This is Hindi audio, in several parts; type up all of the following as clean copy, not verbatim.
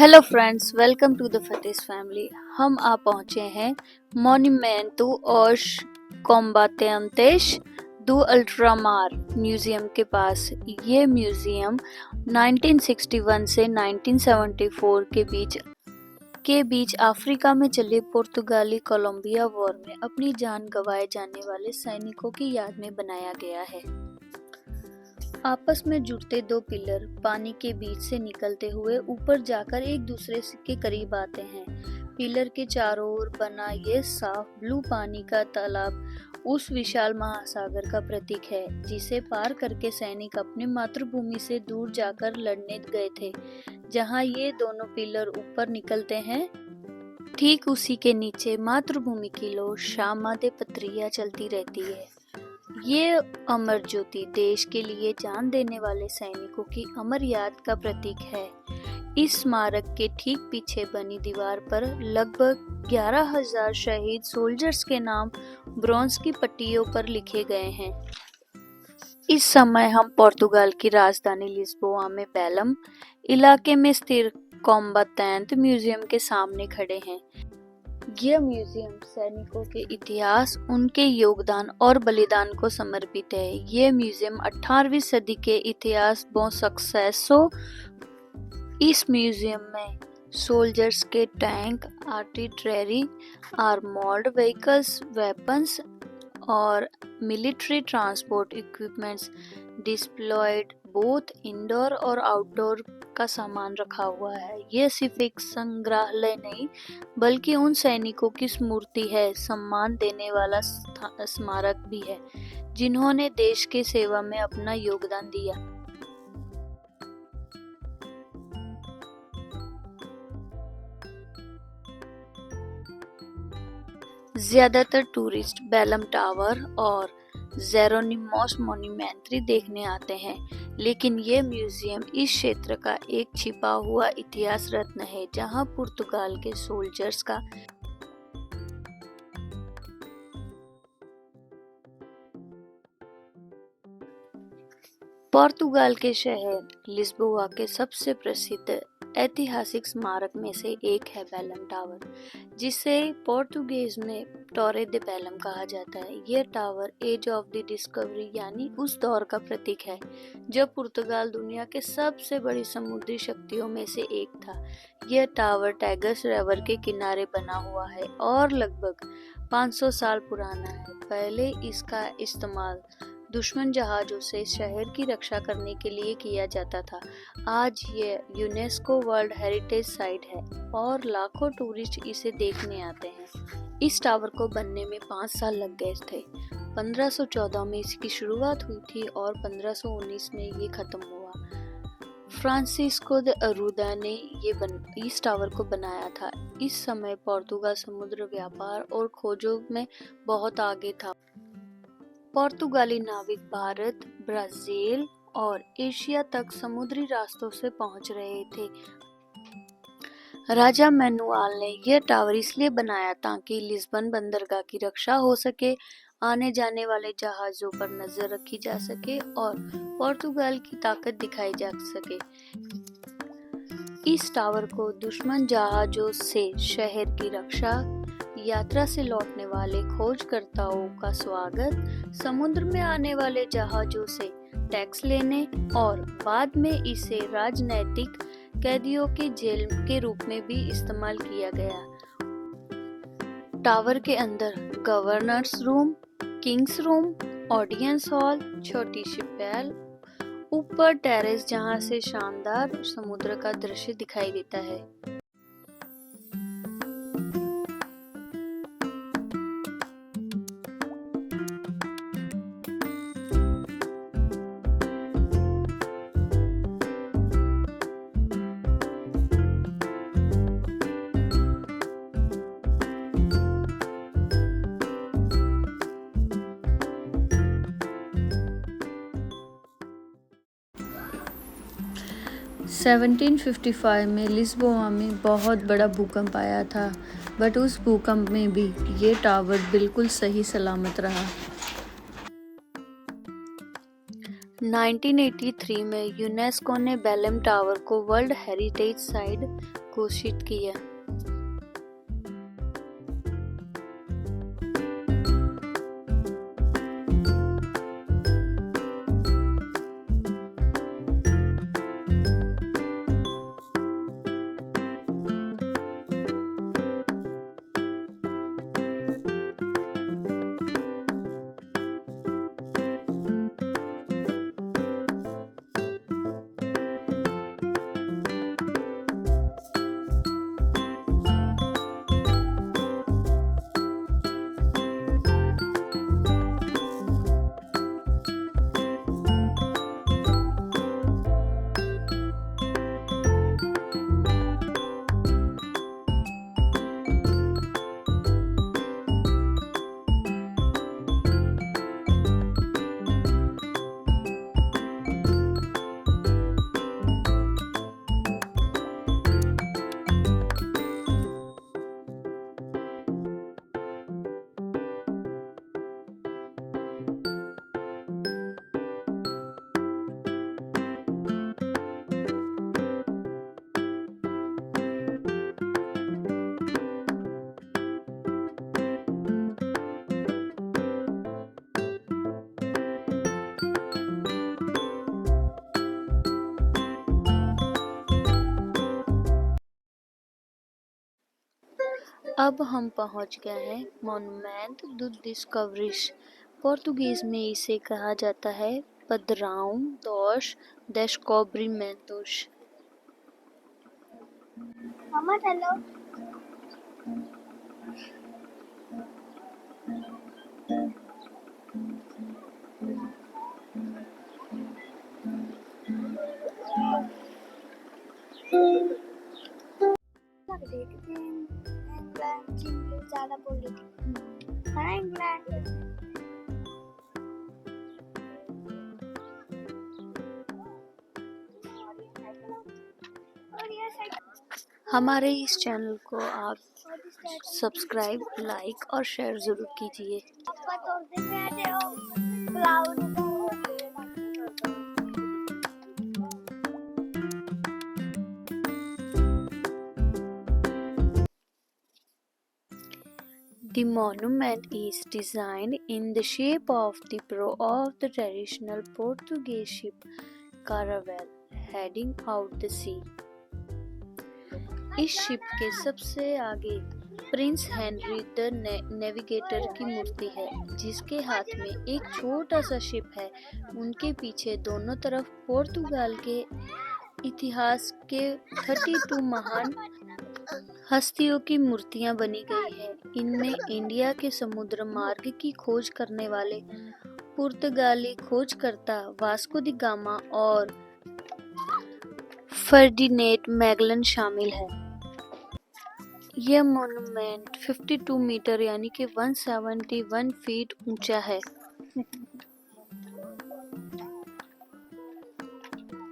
Hello friends, welcome to the फतेस फैमिली। हम आ पहुंचे हैं मोन्यूमेंटो ऑश कॉम्बाटेंटेस दो अल्ट्रामार म्यूजियम के पास। ये म्यूजियम 1961 से 1974 के बीच अफ्रीका में चले पुर्तगाली कोलंबिया वॉर में अपनी जान गंवाए जाने वाले सैनिकों की याद में बनाया गया है। आपस में जुड़ते दो पिलर पानी के बीच से निकलते हुए ऊपर जाकर एक दूसरे के करीब आते हैं। पिलर के चारों ओर बना ये साफ ब्लू पानी का तालाब उस विशाल महासागर का प्रतीक है जिसे पार करके सैनिक अपने मातृभूमि से दूर जाकर लड़ने गए थे। जहां ये दोनों पिलर ऊपर निकलते हैं, ठीक उसी के नीचे मातृभूमि की लो शामादे पत्रिया चलती रहती है। ये अमर ज्योति देश के लिए जान देने वाले सैनिकों की अमर याद का प्रतीक है। इस स्मारक के ठीक पीछे बनी दीवार पर लगभग 11,000 शहीद सोल्जर्स के नाम ब्रॉन्ज की पट्टियों पर लिखे गए हैं। इस समय हम पोर्तुगाल की राजधानी लिस्बोआ में बेलम इलाके में स्थित कॉम्बाटेंट म्यूजियम के सामने खड़े हैं। यह म्यूजियम सैनिकों के इतिहास, उनके योगदान और बलिदान को समर्पित है। यह म्यूजियम 18वीं सदी के इतिहास इस म्यूजियम में सोल्जर्स के tank, artillery, armoured vehicles, weapons और military transport equipments deployed both indoor और आउटडोर का सामान रखा हुआ है। यह सिर्फ एक संग्रहालय नहीं बल्कि उन सैनिकों की स्मृति है, सम्मान देने वाला स्मारक भी है जिन्होंने देश के सेवा में अपना योगदान दिया। ज्यादातर टूरिस्ट बेलम टावर और जेरोनिमोस मॉन्यूमेंट्री देखने आते हैं, लेकिन ये म्यूजियम इस क्षेत्र का एक छिपा हुआ इतिहास रत्न है जहां पुर्तगाल के सोल्जर्स का पोर्तुगाल के शहर लिस्बोआ के सबसे प्रसिद्ध ऐतिहासिक स्मारक में से एक है बेलम टावर, जिसे पोर्तुगीज में टोरे दे बेलम कहा जाता है। यह tower age of the discovery यानी उस दौर का प्रतीक है जब पुर्तगाल दुनिया के सबसे बड़ी समुद्री शक्तियों में से एक था। यह टावर टैगस रिवर के किनारे बना हुआ है और लगभग 500 साल पुराना है। पहले इसका इस्तेमाल दुश्मन जहाजों से शहर की रक्षा करने के लिए किया जाता था। आज ये यूनेस्को वर्ल्ड हेरिटेज साइट है और लाखों टूरिस्ट इसे देखने आते हैं। इस टावर को बनने में 5 साल लग गए थे। 1514 में इसकी शुरुआत हुई थी और 1519 में ये खत्म हुआ। फ्रांसिस्को दे अरूदा ने इस टावर को बनाया था। इस समय पोर्तुगाल समुद्र व्यापार और खोजों में बहुत आगे था। पुर्तगाली नाविक भारत, ब्राजील और एशिया तक समुद्री रास्तों से पहुंच रहे थे। राजा मैनुअल ने यह टावर इसलिए बनाया ताकि लिस्बन बंदरगाह की रक्षा हो सके, आने जाने वाले जहाजों पर नजर रखी जा सके और पुर्तगाल की ताकत दिखाई जा सके। इस टावर को दुश्मन जहाजों से शहर की रक्षा, यात्रा से लौटने वाले खोजकर्ताओं का स्वागत, समुद्र में आने वाले जहाजों से टैक्स लेने और बाद में इसे राजनैतिक कैदियों के जेल के रूप में भी इस्तेमाल किया गया। टावर के अंदर governors room, Kings room, audience hall, छोटी शिपयार्ड, ऊपर टेरेस जहां से शानदार समुद्र का दृश्य दिखाई देता है। सेवनटीन 1755 में लिस्बोआ में बहुत बड़ा भूकंप आया था, बट उस भूकंप में भी ये टावर बिल्कुल सही सलामत रहा। 1983 में यूनेस्को ने बेलम टावर को वर्ल्ड हेरिटेज साइट घोषित किया। अब हम पहुंच गए हैं मोनुमेंट दु डिस्कवरीज। पोर्तुगीज में इसे कहा जाता है पदराउ दोस डेस्कोब्रिमेंटोस। Mama, hello. देखते हैं इंग्लैंड इंग्लिश ज़्यादा बोल रही थी, है ना इंग्लैंड। हमारे इस चैनल को आप सब्सक्राइब, लाइक और शेयर ज़रूर कीजिए। The monument is designed in the shape of the prow of the traditional Portuguese ship caravel heading out the sea. इस शिप के सबसे आगे प्रिंस हेनरी द नेविगेटर की मूर्ति है, जिसके हाथ में एक छोटा सा शिप है। उनके पीछे दोनों तरफ पोर्तुगाल के इतिहास के 32 महान हस्तियों की मूर्तियां बनी गई है। इनमें इंडिया के समुद्र मार्ग की खोज करने वाले पुर्तगाली खोजकर्ता वास्को द गामा और फर्डिनेंड मैगलन शामिल है। यह मोनुमेंट 52 मीटर यानी कि 171 फीट ऊंचा है।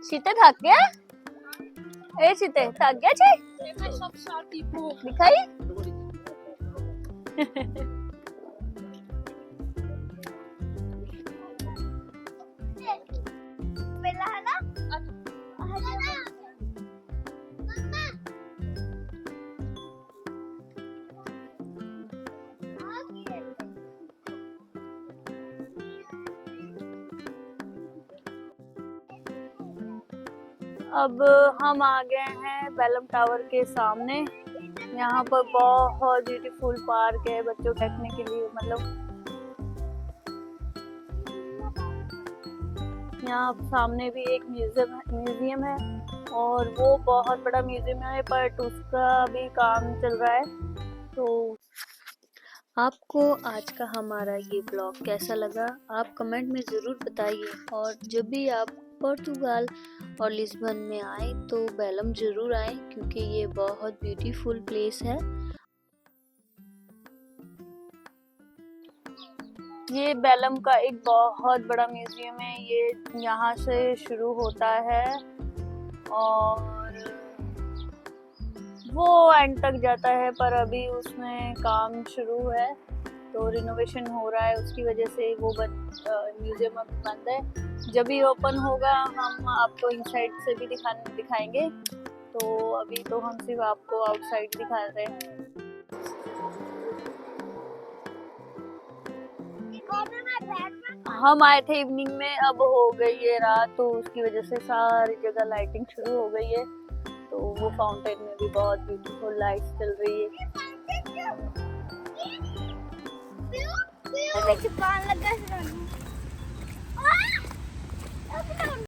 सीते थक गया? ए सीते थक गया छे? दिखाई? बेला है ना? अब हम आ गए हैं बेलम टावर के सामने। यहाँ पर बहुत ब्यूटीफुल पार्क है बच्चों बैठने के लिए। मतलब यहाँ सामने भी एक म्यूजियम है और वो बहुत बड़ा म्यूजियम है, बट उसका भी काम चल रहा है। तो आपको आज का हमारा ये ब्लॉग कैसा लगा आप कमेंट में ज़रूर बताइए। और जब भी आप पोर्तुगाल और लिस्बन में आए तो बेलम ज़रूर आए, क्योंकि ये बहुत ब्यूटीफुल प्लेस है। ये बेलम का एक बहुत बड़ा म्यूजियम है। ये यहाँ से शुरू होता है और वो एंड तक जाता है, पर अभी उसमें काम शुरू है तो रिनोवेशन हो रहा है, उसकी वजह से वो म्यूजियम अभी बंद है। जब भी ओपन होगा हम आपको इनसाइड से भी दिखाएंगे। तो अभी तो हम सिर्फ आपको आउटसाइड दिखा रहे हैं। हम आए थे इवनिंग में, अब हो गई है रात, तो उसकी वजह से सारी जगह लाइटिंग शुरू हो गई है। तो वो फाउंटेन में भी बहुत ब्यूटीफुल लाइट्स चल रही है। लगा